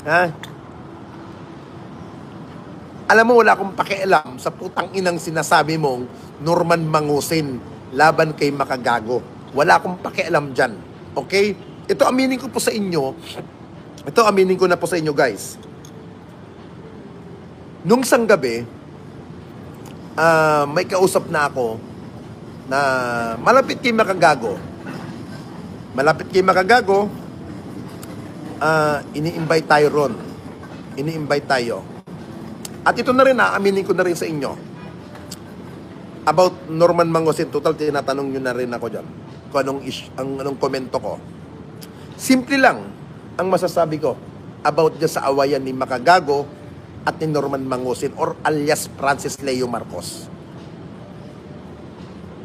Ha? Alam mo, wala akong pakialam sa putang inang sinasabi mong Norman Mangusin laban kay Makagago. Wala akong pakialam dyan. Okay? Ito aminin ko po sa inyo. Ito aminin ko na po sa inyo, guys. Nung isang gabi, may kausap na ako na malapit kay Makagago. Malapit kay Makagago, ini-invite tayo ron. Ini-invite tayo. At ito na rin, aaminin ko na rin sa inyo. About Norman Mangusin, total tinatanong nyo na rin ako dyan. Kung anong komento ko. Simple lang ang masasabi ko about dyan sa awayan ni Makagago at ni Norman Mangusin or alias Francis Leo Marcos.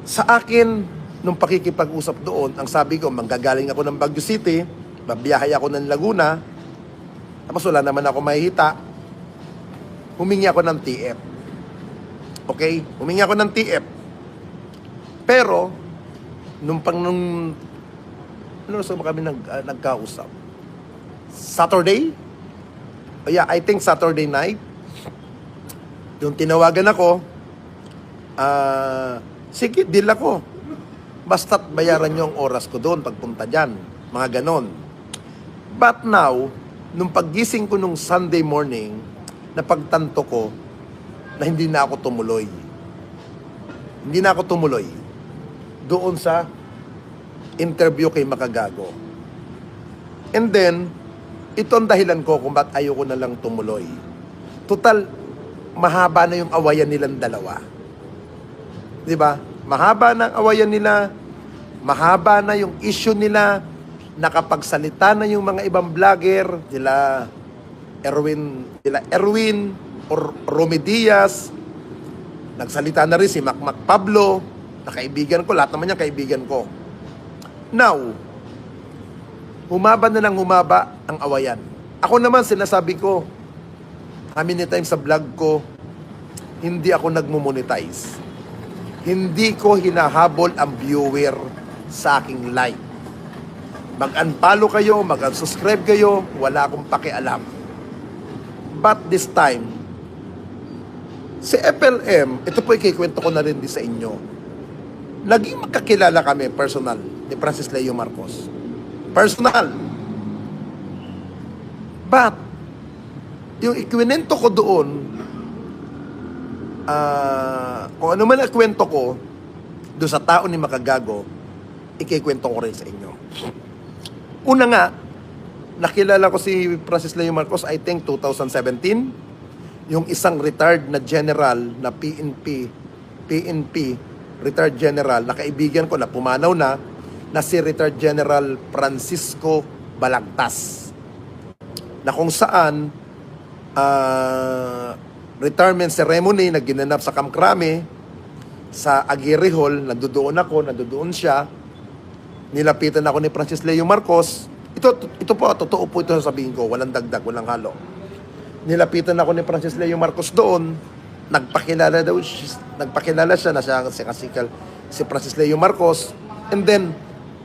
Sa akin, nung pakikipag-usap doon, ang sabi ko, manggagaling ako ng Baguio City, babiyahe ako ng Laguna, tapos wala naman ako mahihita, humingi ako ng TF. Okay? Humingi ako ng TF. Pero, nung so kami nagkausap? Saturday? Yeah, I think Saturday night. Yung tinawagan ako, sige, deal ako. Basta't bayaran nyo ang oras ko doon pagpunta dyan. Mga ganon. But now, nung paggising ko nung Sunday morning, napagtanto ko na hindi na ako tumuloy. Hindi na ako tumuloy doon sa interview kay Makagago. And then, ito ang dahilan ko kung ba't ayoko na lang tumuloy. Total, mahaba na yung awayan nilang dalawa. Di ba? Mahaba na ang awayan nila, mahaba na yung issue nila, nakapagsalita na yung mga ibang vlogger, sila Erwin or Romy Diaz, nagsalita na rin si Mac Pablo, na kaibigan ko, lahat naman yung kaibigan ko. Now, humaba na lang humaba ang awayan. Ako naman, sinasabi ko, how many times sa vlog ko, hindi ako nagmumonetize. Hindi ko hinahabol ang viewer sa aking live. Mag-unfollow kayo, mag-unsubscribe kayo, wala akong pakialam. But this time, si FLM, ito po ikikwento ko na rin din sa inyo. Naging magkakilala kami, personal, ni Francis Leo Marcos. Personal. But, yung ikwento ko doon, kung ano man ang kwento ko, doon sa tao ni Makagago, ikikwento ko rin sa inyo. Una nga, nakilala ko si Francis Leo Marcos, I think 2017. Yung isang retired na general na PNP, retired general, na kaibigan ko na pumanaw na si retired General Francisco Balagtas. Na kung saan, retirement ceremony na ginanap sa Camp Crame, sa Aguirre Hall, nandoon ako, nandoon siya. Nilapitan ako ni Francis Leo Marcos. Ito po, totoo po ito sabihin ko. Walang dagdag, walang halo. Nilapitan ako ni Francis Leo Marcos doon. Nagpakilala siya na siya si Francis Leo Marcos. And then,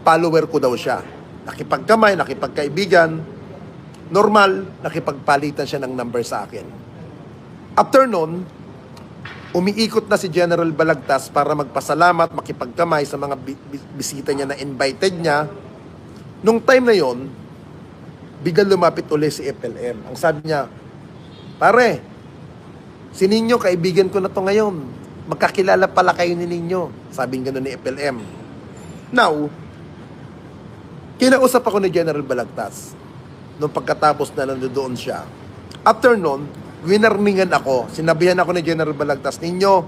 follower ko daw siya. Nakipagkamay, nakipagkaibigan. Normal, nakipagpalitan siya ng number sa akin. After nun, umiikot na si General Balagtas para magpasalamat, makipagkamay sa mga bisita niya na invited niya. Nung time na yon, biglang lumapit ulit si FLM. Ang sabi niya, pare, si Ninyo, kaibigan ko na to ngayon. Magkakilala pala kayo ni Ninyo. Sabing gano'n ni FLM. Now, kinausap ako ni General Balagtas nung pagkatapos na nandoon siya. After nun, winarningan ako. Sinabihan ako ni General Balagtas, Ninyo,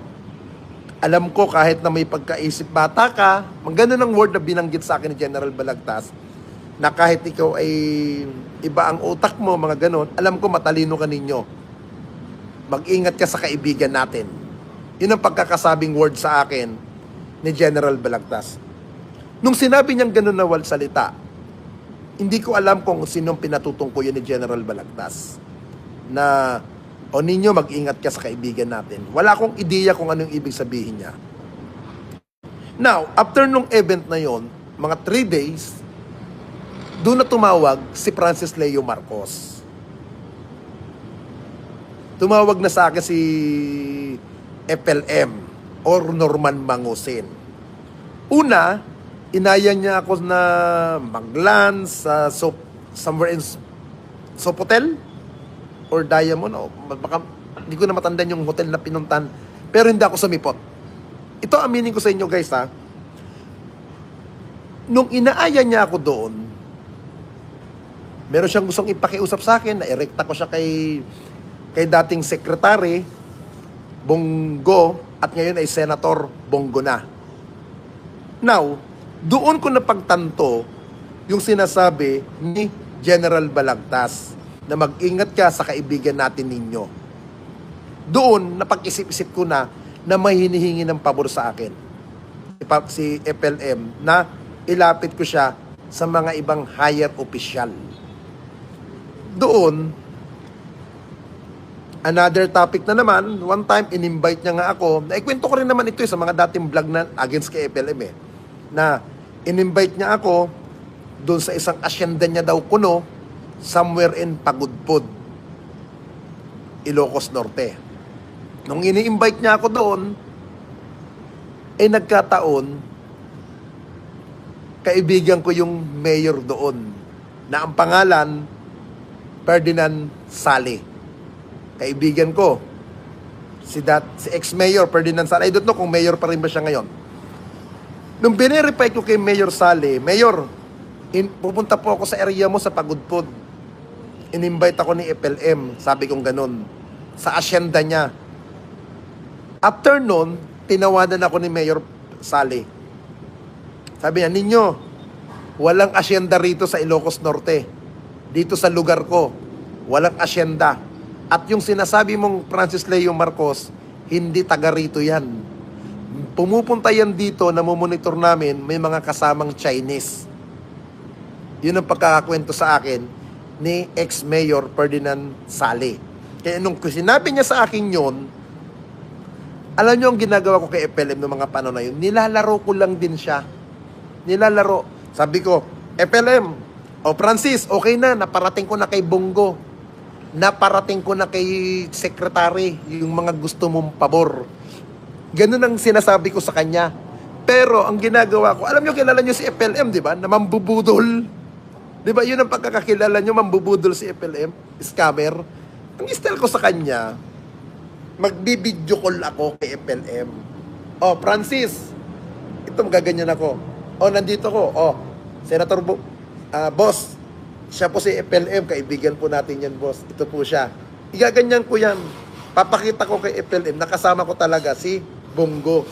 alam ko kahit na may pagkaisip bata ka, gano'n ang word na binanggit sa akin ni General Balagtas, na kahit ikaw ay iba ang utak mo, mga ganon, alam ko matalino ka ninyo. Mag-ingat ka sa kaibigan natin. Yun ang pagkakasabing word sa akin ni General Balagtas. Nung sinabi niyang ganon na salita, hindi ko alam kung sinong pinatutungkuyan ni General Balagtas na, o ninyo, mag-ingat ka sa kaibigan natin. Wala akong ideya kung anong ibig sabihin niya. Now, after nung event na yon, mga 3 days, doon na tumawag si Francis Leo Marcos. tumawag na sa akin si FLM or Norman Mangusin. Una, inaya niya ako na mag-lunch sa somewhere in Sofitel or Diamond, o baka hindi ko na matandaan yung hotel na pinuntan, pero hindi ako sumipot. Ito aminin ko sa inyo guys ha, nung inaaya niya ako doon, meron siyang gustong ipakiusap sa akin, na-erekta ko siya kay dating sekretary Bongo at ngayon ay Senator Bongo na. Now, doon ko napagtanto yung sinasabi ni General Balagtas na mag-ingat ka sa kaibigan natin ninyo. Doon, napag-isip-isip ko na may hinihingi ng pabor sa akin. Si FLM na ilapit ko siya sa mga ibang higher official. Doon, another topic na naman, one time, in-invite niya nga ako, naikwento ko rin naman ito sa mga dating vlog na against kay FLM na in-invite niya ako doon sa isang asyenda niya daw kuno, somewhere in Pagudpud, Ilocos Norte. Nung ini-invite niya ako doon, nagkataon, kaibigan ko yung mayor doon, na ang pangalan, Ferdinand Sale. Kaibigan ko, si ex-mayor Ferdinand Sale. I don't know kung mayor pa rin ba siya ngayon. Nung binerify ko kay Mayor Sale, Mayor, pupunta po ako sa area mo sa Pagudpud. In-invite ako ni FLM, sabi kong ganun, sa asyenda niya. After nun, tinawanan ako ni Mayor Sale. Sabi niya, ninyo, walang asyenda rito sa Ilocos Norte. Dito sa lugar ko, walang asyenda. At yung sinasabi mong Francis Leo Marcos, hindi taga rito yan. Pumupunta yan dito, namomonitor namin, may mga kasamang Chinese. Yun ang pagkakakwento sa akin ni ex-mayor Ferdinand Sale. Kaya nung sinabi niya sa akin yun, alam niyo ang ginagawa ko kay FLM noong mga panahon na yun, nilalaro ko lang din siya. Nilalaro. Sabi ko, FLM, Francis, okay na, naparating ko na kay Bongo. Naparating ko na kay Secretary yung mga gusto mong pabor. Ganun ang sinasabi ko sa kanya. Pero ang ginagawa ko, alam niyo, kilala niyo si FLM, di ba? Na mambubudol. Di ba? Yun ang pagkakakilala niyo, mambubudol si FLM. Scammer. Ang style ko sa kanya, magbibideo call ako kay FLM. Francis, ito magaganyan ako. Nandito ko. Senator Boss, siya po si FLM, kaibigan po natin yan, boss. Ito po siya. Igaganyan ko yan. Papakita ko kay FLM, nakasama ko talaga si Bongo.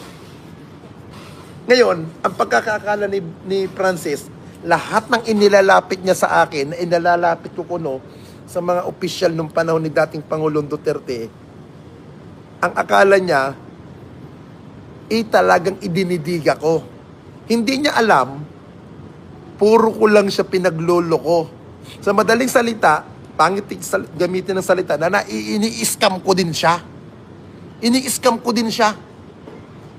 Ngayon, ang pagkakakala ni Francis, lahat ng inilalapit niya sa akin, na inilalapit ko kuno sa mga opisyal nung panahon ni dating Pangulong Duterte, ang akala niya, talagang idinidiga ko. Hindi niya alam, puro ko lang siya pinagloloko. Sa madaling salita, pangit gamitin ng salita, na ini-scam ko din siya. Ini-scam ko din siya.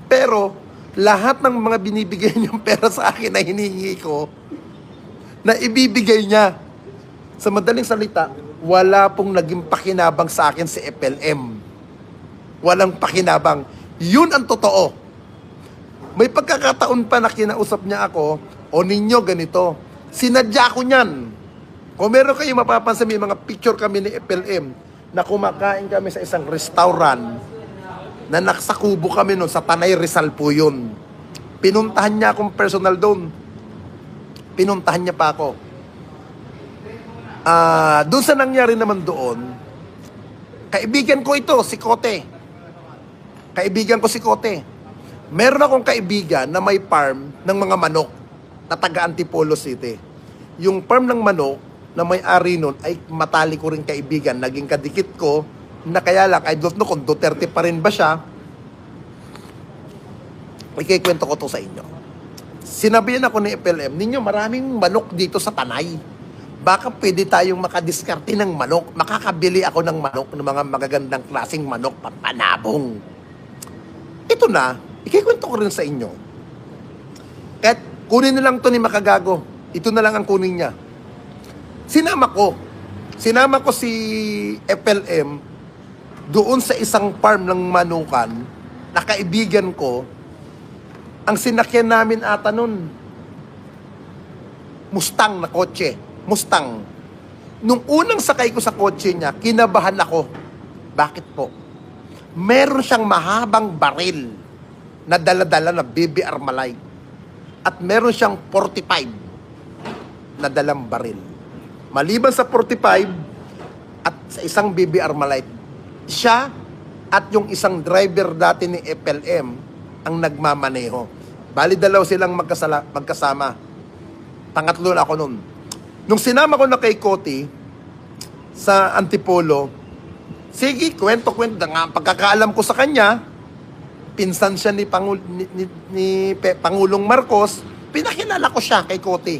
Pero, lahat ng mga binibigay niyang pera sa akin na hinihingi ko, na ibibigay niya. Sa madaling salita, wala pong naging pakinabang sa akin si FLM. Walang pakinabang. Yun ang totoo. May pagkakataon pa na kinausap niya ako, ninyo ganito. Sinadya ko niyan. Kung meron kayo mapapansin, may mga picture kami ni FLM na kumakain kami sa isang restaurant na nakasakubo kami noon sa Tanay Rizal po yun. Pinuntahan niya akong personal doon. Pinuntahan niya pa ako. Doon sa nangyari naman doon, kaibigan ko ito, si Kote. Kaibigan ko si Kote. Meron akong kaibigan na may farm ng mga manok na taga Antipolo City. Yung farm ng manok na may-ari nun ay matali ko rin kaibigan. Naging kadikit ko na kaya lang, I don't know kung Duterte pa rin ba siya. Ikikwento ko to sa inyo. Sinabihan ako ni FLM, ninyo maraming manok dito sa Tanay. Baka pwede tayong makadiskarte ng manok. Makakabili ako ng manok, ng mga magagandang klaseng manok, papanabong. Ito na, ikikwento ko rin sa inyo. Kahit kunin na lang to ni Makagago. Ito na lang ang kunin niya. Sinama ko si FLM doon sa isang farm ng manukan, na kaibigan ko, ang sinakyan namin ata nun, Mustang na kotse. Mustang. Nung unang sakay ko sa kotse niya, kinabahan ako. Bakit po? Meron siyang mahabang baril na dala-dala na BB Armalite. At meron siyang 45 na dalang baril. Maliban sa 45 at sa isang BB Armalite, siya at yung isang driver dati ni FLM ang nagmamaneho. Bali dalaw silang magkasama. Pangatlo na ako nun. Nung sinama ko na kay Koti sa Antipolo, sige, kwento-kwento nga. Pagkakaalam ko sa kanya, pinsan siya ni Pangulong Marcos, pinakilala ko siya kay Koti.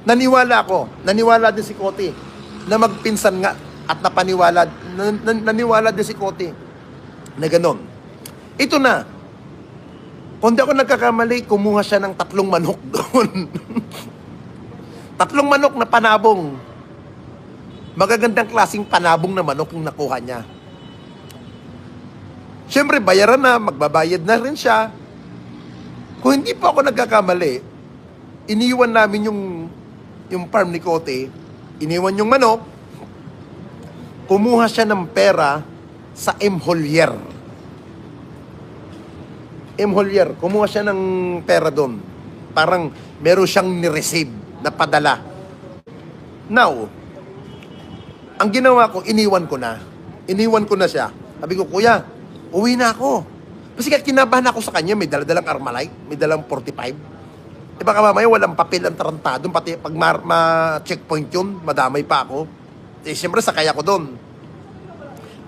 Naniwala din si Koti na magpinsan nga at naniwala din si Koti na ganon. Ito na, kung di ako nagkakamali, kumuha siya ng 3 manok doon. 3 manok na panabong. Magagandang klaseng panabong na manok yung nakuha niya. Siyempre, bayaran na, magbabayad na rin siya. Kung hindi po ako nagkakamali, iniwan namin yung farm ni Kote, iniwan yung manok, kumuha siya ng pera sa M. Holier. M. Holier, kumuha siya ng pera doon. Parang meron siyang ni-receive na padala. Now, ang ginawa ko, iniwan ko na. Iniwan ko na siya. Sabi ko, kuya, uwi na ako. Kasi kinabahan ako sa kanya, may daladalang Armalite, may dalang 45. Baka mamaya walang papel ang tarantado, pati pag ma-checkpoint yun, madamay pa ako. Siyempre, sakay ako doon.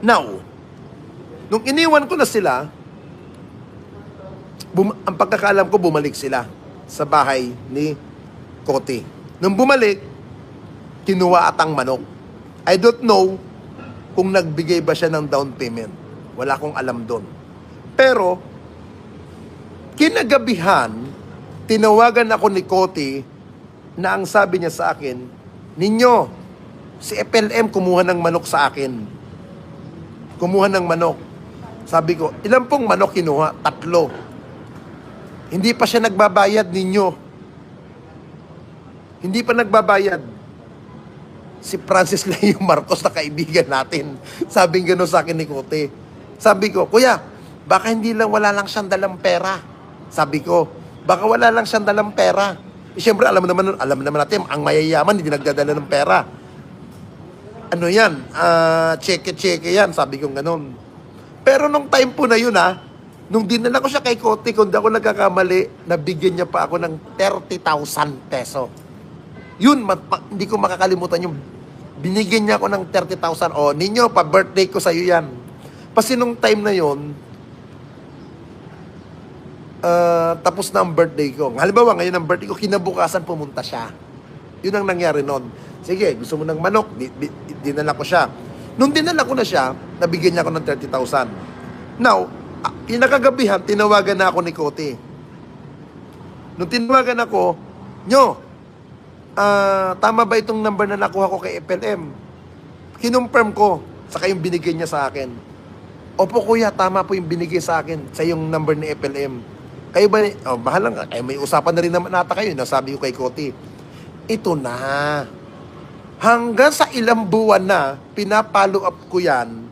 Now, nung iniwan ko na sila, ang pagkakaalam ko, bumalik sila sa bahay ni Kote. Nung bumalik, kinuha at ang manok. I don't know kung nagbigay ba siya ng down payment. Wala akong alam doon. Pero, kinagabihan, tinawagan ako ni Kote na ang sabi niya sa akin, ninyo, si FLM kumuha ng manok sa akin. Kumuha ng manok. Sabi ko, ilan pong manok kinuha? 3. Hindi pa siya nagbabayad ninyo. Hindi pa nagbabayad. Si Francis Leo Marcos na kaibigan natin. Sabing gano'n sa akin ni Kote. Sabi ko, kuya, baka wala lang siyang dalang pera. Sabi ko, baka wala lang siyang dalang pera. Siyempre, alam naman natin, ang mayayaman, hindi nagdadala ng pera. Ano yan? Cheque yan. Sabi ko gano'n. Pero nung time po na yun, nung dinala ko siya kay Kote, kung di ako nagkakamali, nabigyan niya pa ako ng 30,000 peso. Yun, hindi ko makakalimutan yung binigyan niya ako ng 30,000. O, ninyo, pa-birthday ko sa'yo yan. Kasi nung time na yun, tapos na ang birthday ko. Halimbawa, ngayon ang birthday ko, kinabukasan pumunta siya. Yun ang nangyari noon. Sige, gusto mo ng manok, dinala ko siya. Nung dinala ko na siya, nabigyan niya ako ng 30,000. Now, pinakagabihan, tinawagan na ako ni Kote. Nung tinawagan ako, tama ba itong number na nakuha ko kay FLM? Kinonfirm ko, saka yung binigay niya sa akin. Opo kuya, tama po yung binigay sa akin sa yung number ni FLM. Kayo ba, bahala nga, may usapan na rin naman nata kayo, nasabi ko kay Kote. Ito na. Hanggang sa ilang buwan na, pinapalo up ko yan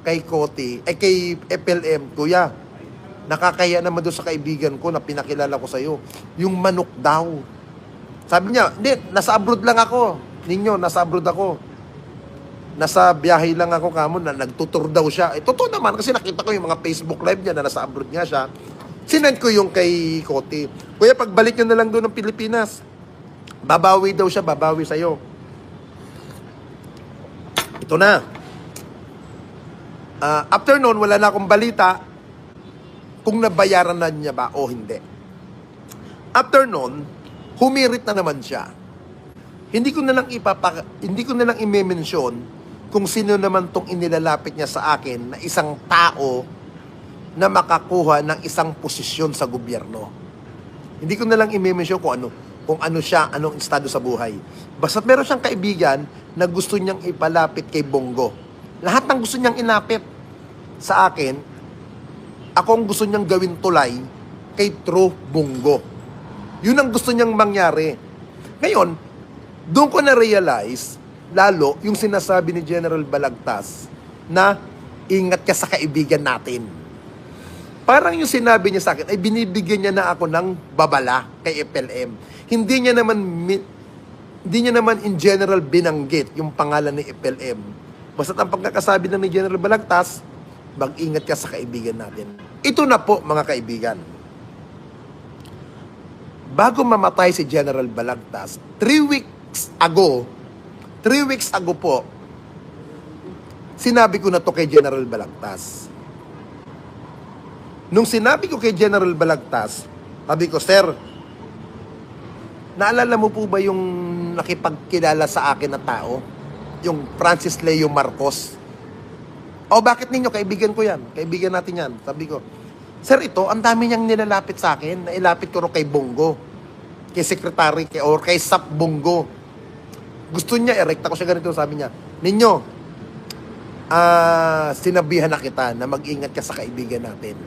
kay Kote, kay FLM, kuya, nakakaya naman doon sa kaibigan ko na pinakilala ko sa'yo. Yung manok daw. Sabi niya, hindi, nasa abroad lang ako. Ninyo, nasa abroad ako. Nasa biyahe lang ako kamo na nagtutur daw siya. Totoo naman kasi nakita ko yung mga Facebook live niya na nasa abroad nga siya. Sinend ko yung kay Kote. Kuya, pagbalik nyo na lang doon ng Pilipinas, babawi daw siya, babawi sa'yo. Ito na. After noon, wala na akong balita kung nabayaran na niya ba o hindi. After noon, humirit na naman siya. Hindi ko na lang i-mention kung sino naman tong inilalapit niya sa akin na isang tao na makakuha ng isang posisyon sa gobyerno. Hindi ko na lang i-mention kung ano siya, anong estado sa buhay. Basta't meron siyang kaibigan na gusto niyang ipalapit kay Bongo. Lahat ng gusto niyang inapit sa akin, ako ang gusto niyang gawin tulay kay True Bungo. Yun ang gusto niyang mangyari. Ngayon, doon ko na-realize, lalo yung sinasabi ni General Balagtas na ingat ka sa kaibigan natin. Parang yung sinabi niya sa akin, ay binibigyan niya na ako ng babala kay FLM. Hindi niya naman in general binanggit yung pangalan ni FLM. Basta't ang pagkakasabi lang ni General Balagtas, mag-ingat ka sa kaibigan natin. Ito na po, mga kaibigan. Bago mamatay si General Balagtas, 3 weeks ago po, sinabi ko na to kay General Balagtas. Nung sinabi ko kay General Balagtas, sabi ko, Sir, naalala mo po ba yung nakipagkilala sa akin na tao? Yung Francis Leo Marcos. O bakit ninyo? Kaibigan ko yan. Kaibigan natin yan. Sabi ko, Sir, ito, ang dami niyang nilalapit sa akin. Nailapit ko rin kay Bongo. Kay Secretary, or kay Sap Bongo. Gusto niya, erekta ko siya ganito. Sabi niya, ninyo, sinabihan na kita na mag-ingat ka sa kaibigan natin.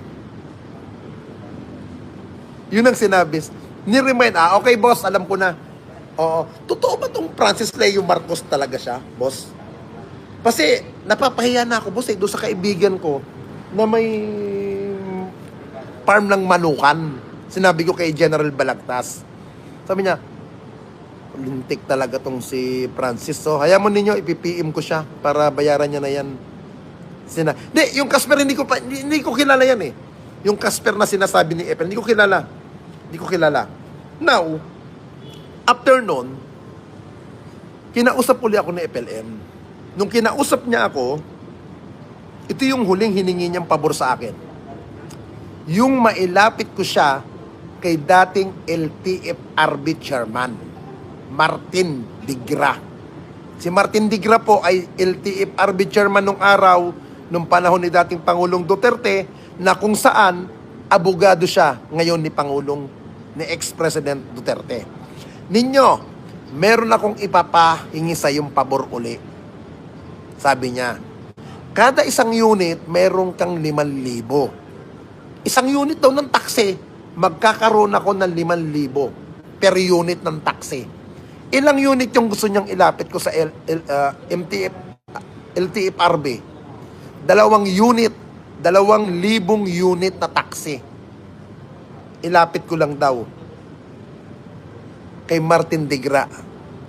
Yun ang sinabi. Ni-remind, okay boss, alam ko na. Oo. Totoo ba tong Francis Leo Marcos talaga siya, boss? Kasi napapahiya na ako, boss, doon sa kaibigan ko na may farm ng manukan. Sinabi ko kay General Balagtas. Sabi niya, lintik talaga tong si Francis. So, hayaan mo ninyo, ipipm ko siya para bayaran niya na yan. Hindi, yung Casper, hindi ko kilala yan eh. Yung Casper na sinasabi ni Epel, hindi ko kilala. Now, after nun, kinausap uli ako ni FLM. Nung kinausap niya ako, ito yung huling hiningi niyang pabor sa akin. Yung mailapit ko siya kay dating LTFRB chairman, Martin Digra. Si Martin Digra po ay LTFRB chairman nung araw, nung panahon ni dating Pangulong Duterte, na kung saan abogado siya ngayon ni ex-president Duterte. Ninyo, meron akong ipapahingi sa yung pabor uli. Sabi niya, kada isang unit, meron kang 5,000. Isang unit daw ng taxi, magkakaroon ako ng 5,000 per unit ng taxi. Ilang unit yung gusto niyang ilapit ko sa LTFRB? 2 unit. 2,000 unit na taxi. Ilapit ko lang daw kay Martin Digra.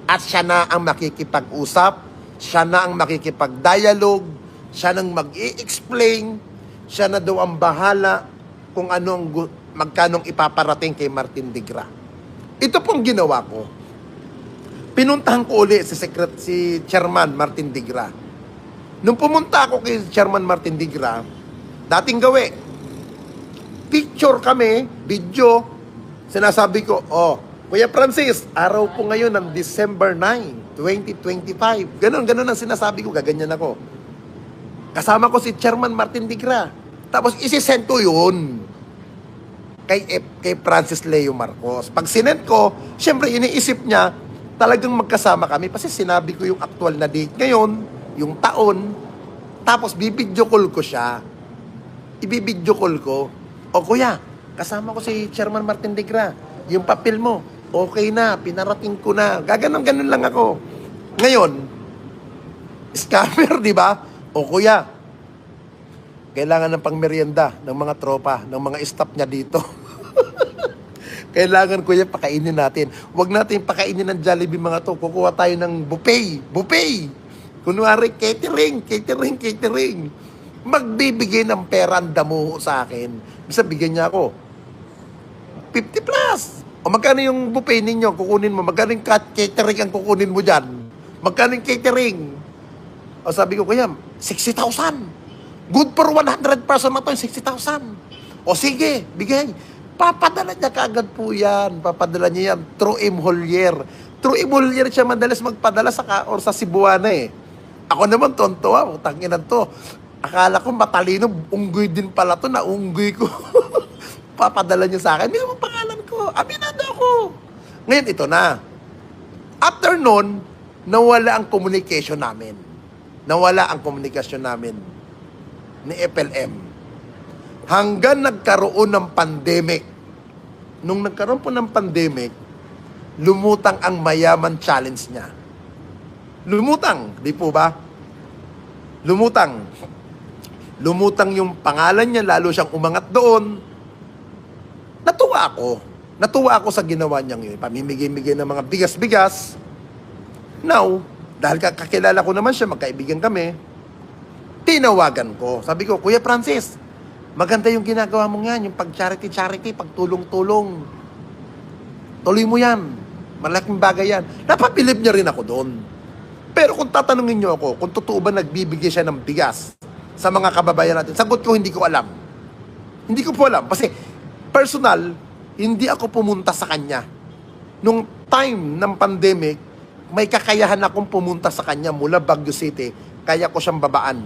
At siya na ang makikipag-usap, siya na ang makikipag-dialogue, siya nang mag-i-explain, siya na daw ang bahala kung magkanong ipaparating kay Martin Digra. Ito pong ginawa ko. Pinuntahan ko uli si Chairman Martin Digra. Nung pumunta ako kay Chairman Martin Digra, dating gawi, picture kami, video, sinasabi ko, Kuya Francis, araw po ngayon ng December 9, 2025. Ganon ang sinasabi ko, gaganyan ako. Kasama ko si Chairman Martin Digra. Tapos isisend ko yun kay Francis Leo Marcos. Pag sinend ko, syempre iniisip niya, talagang magkasama kami. Kasi sinabi ko yung actual na date ngayon, yung taon, tapos bibidyo call ko siya. Ibibidyo call ko, kuya, kasama ko si Chairman Martin Digra. Yung papel mo, okay na, pinarating ko na. Gaganon-ganon lang ako. Ngayon, scammer, di ba? Kuya, kailangan ng pangmerienda ng mga tropa, ng mga staff niya dito. Kailangan, kuya, pakainin natin. Huwag natin pakainin ng Jollibee mga to. Kukuha tayo ng buffet. Kunwari, catering. Magbibigay ng pera ang damo sa akin. Bisa bigyan niya ako 50 plus. O magkano yung buffet ninyo? Kukunin mo. Magkano yung catering ang kukunin mo dyan? Magkano yung catering? O sabi ko, kuya, 60,000. Good for 100 person na to, 60,000. O sige, bigay. Papadala niya kaagad po yan. Papadala niya yan. Through Imholier. Through Imholier siya madalas magpadala sa Cebuana eh. Ako naman, tonto, tangina to. Akala ko matalino, unggoy din pala to, naunggoy ko. Papadala niya sa akin, may pangalan ko, aminado ako. Ngayon, ito na. After nun, nawala ang communication namin. nawala ang komunikasyon namin ni FLM. Hanggang nagkaroon ng pandemic. Nung nagkaroon po ng pandemic, lumutang ang mayaman challenge niya. Lumutang, di po ba? Lumutang. Lumutang yung pangalan niya, lalo siyang umangat doon. Natuwa ako. Natuwa ako sa ginawa niyang yun. Pamimigay-migay ng mga bigas-bigas. Now, dahil kakilala ko naman siya, magkaibigan kami, tinawagan ko. Sabi ko, Kuya Francis, maganda yung ginagawa mo yan, yung pag-charity-charity, pagtulong-tulong. Tuloy mo yan. Malaking bagay yan. Napapilip niya rin ako doon. Pero kung tatanungin niyo ako, kung totoo ba nagbibigay siya ng bigas sa mga kababayan natin, sagot ko, hindi ko alam. Hindi ko po alam. Kasi personal, hindi ako pumunta sa kanya. Nung time ng pandemic, may kakayahan akong pumunta sa kanya mula Baguio City, kaya ko siyang babaan.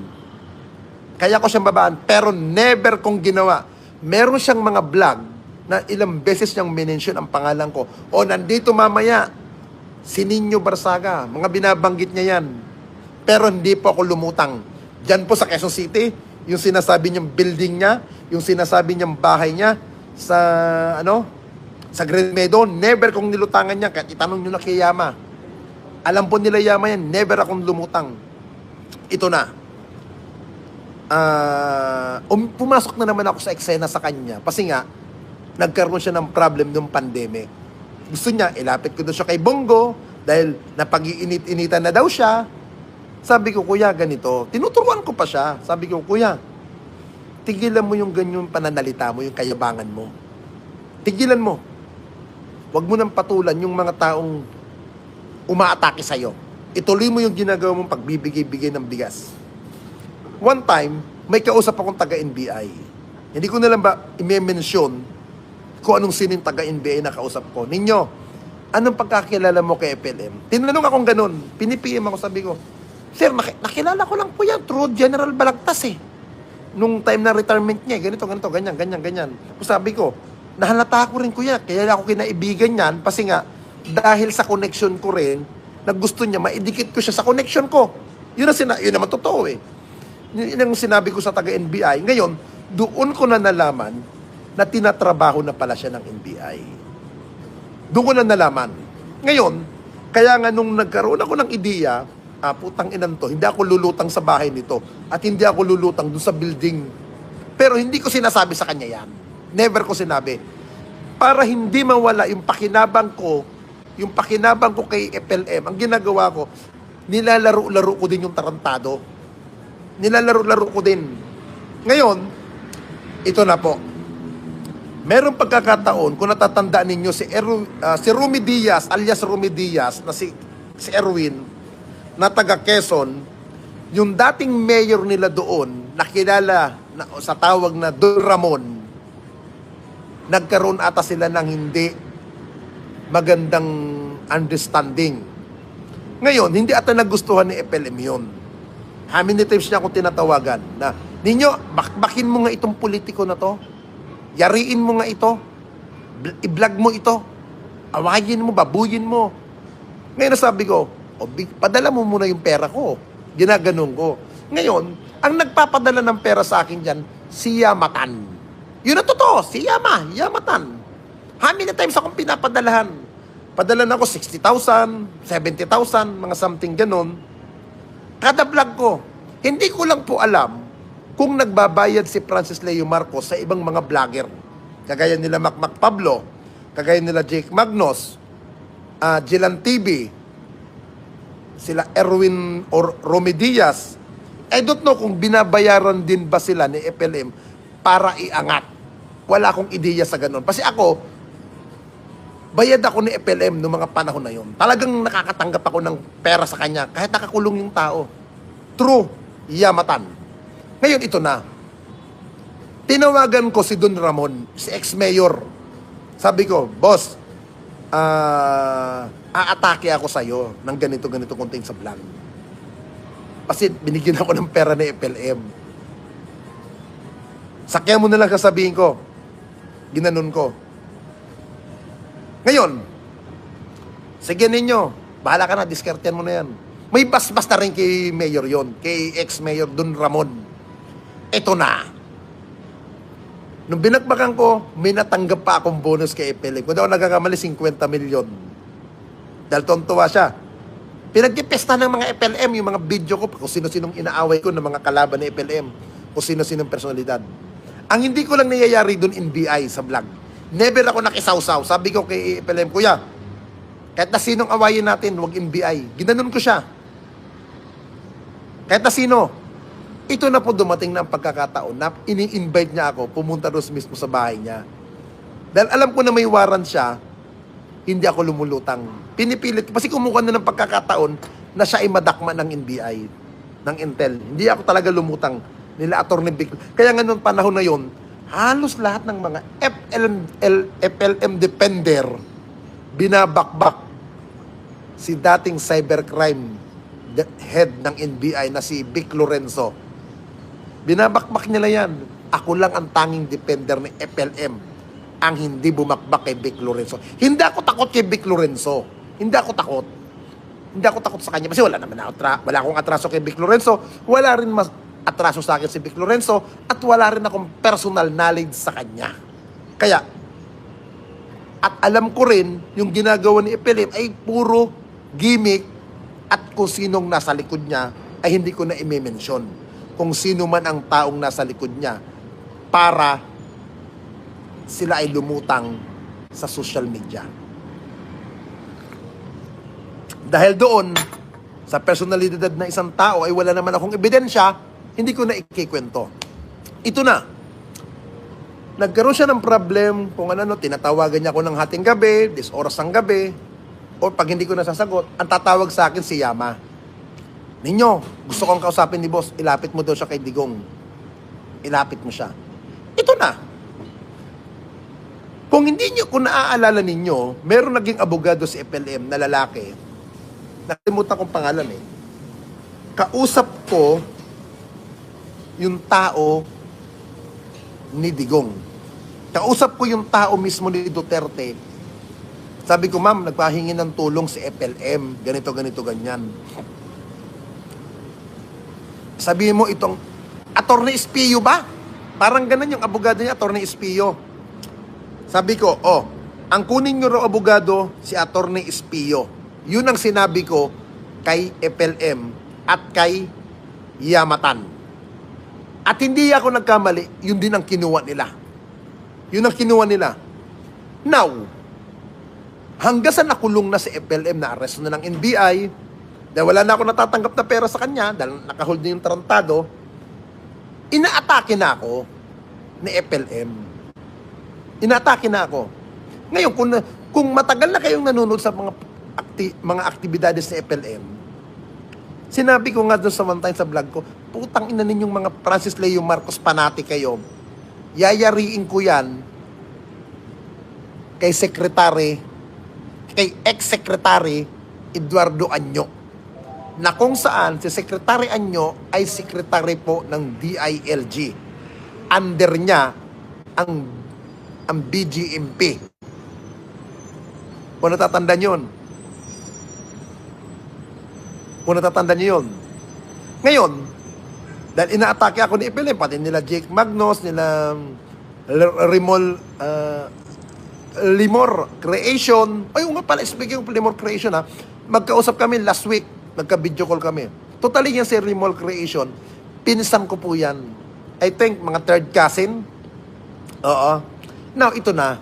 Pero never kong ginawa. Meron siyang mga vlog na ilang beses niyang minention ang pangalan ko. O, nandito mamaya, si Nino Barsaga. Mga binabanggit niya yan. Pero hindi po ako lumutang. Diyan po sa Quezon City, yung sinasabi niyang building niya, yung sinasabi niyang bahay niya, sa Green Meadow, never kong nilutangan niya. Kahit itanong niyo na kay Yama. Alam po nila Yama yan, never akong lumutang. Ito na. Pumasok na naman ako sa eksena sa kanya. Kasi nga, nagkaroon siya ng problem ng pandemic. Gusto niya, ilapit ko doon siya kay Bongo, dahil napag-iinit-initan na daw siya. Sabi ko, Kuya, ganito. Tinuturuan ko pa siya. Sabi ko, Kuya, tigilan mo yung ganyong pananalita mo, yung kayabangan mo. Tigilan mo. Huwag mo nang patulan yung mga taong umaatake sa'yo. Ituloy mo yung ginagawa mong pagbibigay-bigay ng bigas. One time, may kausap akong taga-NBI. Hindi ko na lang ba i-mention kung anong sino yung taga-NBI na kausap ko. Ninyo, anong pagkakilala mo kay FLM? Tinanong akong ganun. Pinipiem ako, sabi ko, Sir, nakilala ko lang po yan through General Balagtas eh. Nung time na retirement niya, ganito, ganyan. Sabi ko, nahalata ko rin kuya, kaya ako kinaibigan yan, kasi nga, dahil sa connection ko rin, na gusto niya, maidikit ko siya sa connection ko. Yun naman totoo eh. Yun ang sinabi ko sa taga-NBI. Ngayon, doon ko na nalaman na tinatrabaho na pala siya ng NBI. Doon ko na nalaman. Ngayon, kaya nga nung nagkaroon ako ng ideya, putang inan to, hindi ako lulutang sa bahay nito at hindi ako lulutang doon sa building. Pero hindi ko sinasabi sa kanya yan. Never ko sinabi. Para hindi mawala yung pakinabang ko kay FLM, ang ginagawa ko, nilalaro-laro ko din yung tarantado. Nilalaro-laro ko din. Ngayon, ito na po. Merong pagkakataon, kung natatandaan ninyo, si Rumi Diaz, alias Rumi Diaz, na si Erwin, na taga Quezon, yung dating mayor nila doon, nakilala sa tawag na Don Ramon, nagkaroon ata sila ng hindi magandang understanding. Ngayon, hindi ata nagustuhan ni FLM yun. How many times niya akong tinatawagan na, Ninyo, bakbakin mo nga itong politiko na to. Yariin mo nga ito. I-vlog mo ito. Awayin mo, babuyin mo. Ngayon nasabi ko, padala mo muna yung pera ko. Ginaganon ko. Ngayon, ang nagpapadala ng pera sa akin dyan, si Yamatan. Yun na totoo, si Yamatan. How many times akong pinapadalahan? Padala na ako 60,000, 70,000, mga something ganon. Kada vlog ko. Hindi ko lang po alam kung nagbabayad si Francis Leo Marcos sa ibang mga vlogger. Kagaya nila Mac Pablo, kagaya nila Jake Magnos, Jilan TV, sila Erwin or Romy Diaz. I don't know kung binabayaran din ba sila ni FLM para iangat. Wala akong ideya sa ganun. Kasi ako, bayad ako ni FLM noong mga panahon na yun. Talagang nakakatanggap ako ng pera sa kanya kahit nakakulong yung tao. True, Yamatan. Ngayon, ito na. Tinawagan ko si Don Ramon, si ex-mayor. Sabi ko, Boss, aatake ako sa'yo ng ganito-ganito content sa vlog. Kasi binigyan ako ng pera ni FLM. Sakyan mo na lang kasabihin ko. Ginanon ko. Ngayon, sige ninyo, bahala ka na, diskartehan mo na yan. May basbas na rin kay Mayor yon, kay ex-Mayor Don Ramon. Ito na. Nung binagbakan ko, may natanggap pa akong bonus kay FLM. Kung daw nagkakamali, 50 milyon. Dahil tontuwa siya. Pinagkipesta ng mga FLM, yung mga video ko, kung sino-sinong inaaway ko ng mga kalaban ni FLM, kung sino-sinong personalidad. Ang hindi ko lang niyayari doon NBI sa vlog. Never ako nakisawsaw. Sabi ko kay FLM, Kuya, kahit na sinong awayin natin, huwag NBI. Ginanon ko siya. Kahit na sino. Ito na po dumating na ang pagkakataon na ini-invite niya ako, pumunta doon mismo sa bahay niya. Dahil alam ko na may warrant siya, hindi ako lumulutang. Pinipilit ko. Kasi kumuha na ng pagkakataon na siya ay madakma ng NBI, ng Intel. Hindi ako talaga lumutang nila Atty. Vic. Kaya nga noong panahon na yon, halos lahat ng mga FLM defender binabakbak si dating cybercrime head ng NBI na si Vic Lorenzo. Binabakbak nila yan. Ako lang ang tanging defender ni FLM ang hindi bumakbak kay Vic Lorenzo. Hindi ako takot kay Vic Lorenzo. Hindi ako takot. Hindi ako takot sa kanya. Kasi wala naman wala akong atraso kay Vic Lorenzo. Wala rin mas atraso sa akin si Vic Lorenzo. At wala rin akong personal knowledge sa kanya. Kaya, at alam ko rin, yung ginagawa ni FLM ay puro gimmick at kung sinong nasa likod niya ay hindi ko na i-mention. Kung sino man ang taong nasa likod niya para sila ay lumutang sa social media. Dahil doon, sa personalidad na isang tao ay wala naman akong ebidensya, hindi ko na ikikwento. Ito na. Nagkaroon siya ng problem kung ano, tinatawagan niya ako ng hating gabi, oras ng gabi, o pag hindi ko nasasagot, ang tatawag sa akin si Yama. Ninyo, gusto kong kausapin ni boss, ilapit mo daw siya kay Digong. Ilapit mo siya. Ito na. Kung hindi nyo, kung naaalala ninyo, meron naging abogado si FLM na lalaki, nakalimutan kong pangalan eh. Kausap ko yung tao ni Digong. Kausap ko yung tao mismo ni Duterte. Sabi ko, ma'am, nagpahingi ng tulong si FLM. Ganito, ganyan. Sabi mo itong, Atty. Espio ba? Parang ganun yung abogado niya, Atty. Espio. Sabi ko, ang kunin nyo raw abogado, si Atty. Espio. Yun ang sinabi ko kay FLM at kay Yamatan. At hindi ako nagkamali, yun din ang kinuha nila. Yun ang kinuha nila. Now, hanggang sa nakulong na si FLM, na-arrest na ng NBI, dahil wala na ako natatanggap na pera sa kanya, dahil nakahold na yung tarantado, inaatake na ako ni FLM. Inaatake na ako. Ngayon, kung matagal na kayong nanonood sa mga aktibidades ni FLM, sinabi ko nga doon sa one time sa vlog ko, putang ina ninyong mga Francis Leo Marcos panati kayo. Yayariin ko yan kay ex-secretary Eduardo Anyo, na kung saan si Secretary Anyo ay secretary po ng DILG. Under niya ang BGMP. Kung natatanda nyo yun. Ngayon, dahil inaatake ako ni FLM, pati nila Jake Magnos, nila Limor Creation. Ay, nga pala, speaking of Limor Creation, magkausap kami last week. Nagka-video call kami. Totally yan si Limor Creation. Pinsan ko po yan. I think, mga third cousin. Oo. Now, ito na.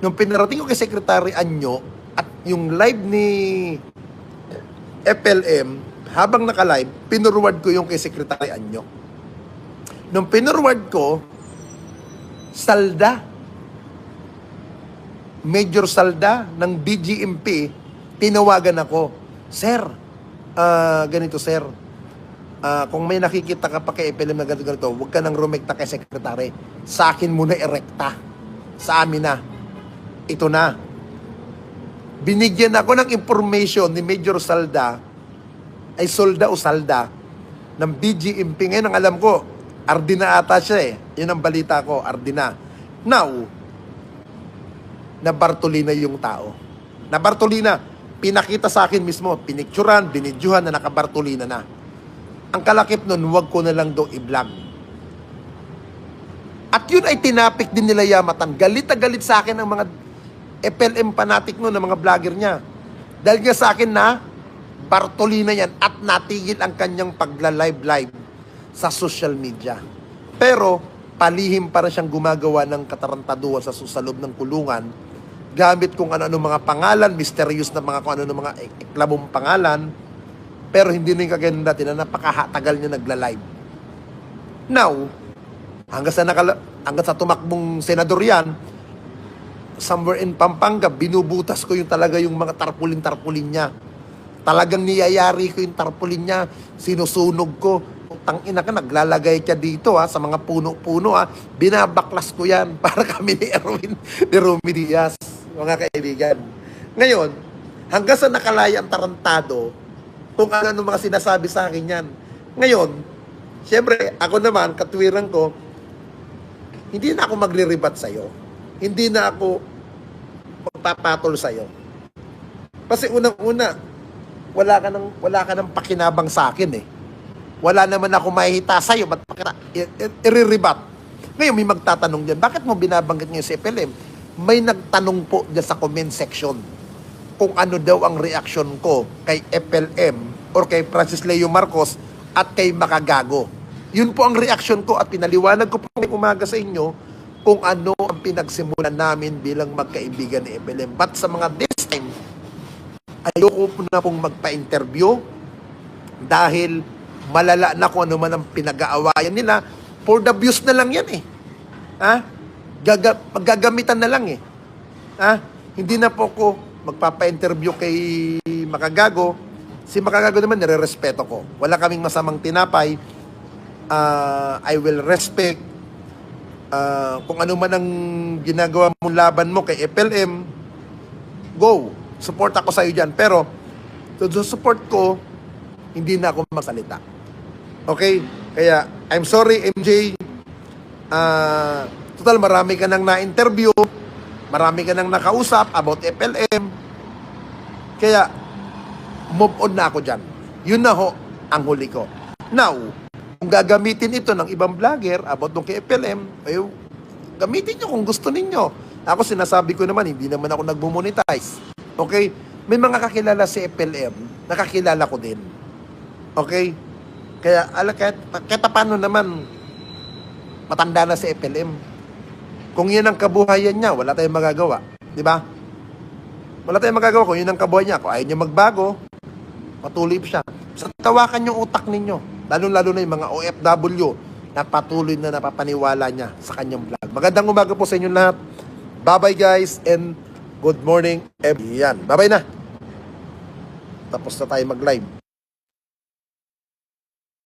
Nung pinarating ko kay Secretary Anyo at yung live ni FLM, habang naka-live, pinurward ko yung kay Secretary Anyo. Nung pinurward ko, Major Salda ng BGMP, tinawagan ako, Sir, ganito sir, kung may nakikita ka pa kay FLM na ganito, huwag ka nang rumekta kay Secretary. Sa akin muna erekta. Sa amin na. Ito na. Binigyan ako ng information ni Major Salda, ay Solda o Salda, ng BGMP. Ngayon ang alam ko, Ardina ata siya eh. Yun ang balita ko, Ardina. Now, na Bartolina yung tao. Na Bartolina, pinakita sa akin mismo, pinicturan, binidyohan na nakabartolina na. Ang kalakip nun, huwag ko na lang daw i-vlog. At yun ay tinapik din nila Yamatan. Galit na galit sa akin ang mga FLM fanatic nun, ng mga vlogger niya. Dahil nga sa akin na, Bartolina yan at natigil ang kanyang pagla-live sa social media. Pero, palihim para siyang gumagawa ng katarantaduhan sa loob ng kulungan, gamit kung ano-ano mga pangalan, mysterious na mga kung ano-ano mga eklabong pangalan, pero hindi na yung kagaya ng dati na napakatagal niya nagla-live. Now, hanggang sa tumakbong senador yan, somewhere in Pampanga, binubutas ko yung talaga yung mga tarpulin-tarpulin niya. Talagang niyayari ko yung tarpulin niya, sinusunog ko. Tangina ka, naglalagay ka dito sa mga puno-puno binabaklas ko yan para kami ni Romy Diaz, mga kaibigan. Ngayon, hanggang sa nakalaya ang tarantado, kung ano mga sinasabi sa akin yan. Ngayon, syempre, ako naman, katwiran ko, hindi na ako magre-rebat sa'yo. Hindi na ako magpapatol sa'yo. Kasi unang-una, wala ka ng pakinabang sa akin eh. Wala naman ako mahihita sa'yo, ba't i-rebat? Ngayon, may magtatanong dyan, bakit mo binabanggit ngayon si FLM? May nagtanong po dyan sa comment section kung ano daw ang reaksyon ko kay FLM or kay Francis Leo Marcos at kay Makagago. Yun po ang reaksyon ko at pinaliwanag ko po ngayong umaga sa inyo kung ano ang pinagsimulan namin bilang magkaibigan ni FLM. But sa mga this time, ayoko po na pong magpa-interview dahil malala na kung ano man ang pinag-aawayan nila. For the views na lang yan eh. Magagamitan na lang eh. Hindi na po ko magpapa-interview kay Makagago. Si Makagago naman, nire-respeto ko. Wala kaming masamang tinapay. I will respect kung ano man ang ginagawa mong laban mo kay FLM. Go. Support ako sa'yo dyan. Pero, to support ko, hindi na ako magsalita. Okay? Kaya, I'm sorry, MJ. Total, marami ka nang na-interview. Marami ka nang nakausap about FLM. Kaya, move on na ako dyan. Yun na ho ang huli ko. Now, kung gagamitin ito ng ibang vlogger about nung kay FLM, gamitin nyo kung gusto ninyo. Ako sinasabi ko naman, hindi naman ako nagmo-monetize. Okay? May mga kakilala si FLM, nakakilala ko din. Okay? Kaya, kahit paano naman, matanda na si FLM. Kung yan ang kabuhayan niya, wala tayong magagawa. Di ba? Wala tayong magagawa kung yun ang kabuhayan niya. Kung ayaw niya magbago, patuloy siya. So, tawakan yung utak ninyo. Lalo-lalo na yung mga OFW na patuloy na napapaniwala niya sa kanyang vlog. Magandang umaga po sa inyo lahat. Bye-bye guys and good morning everyone. Bye-bye na. Tapos na tayo mag-live.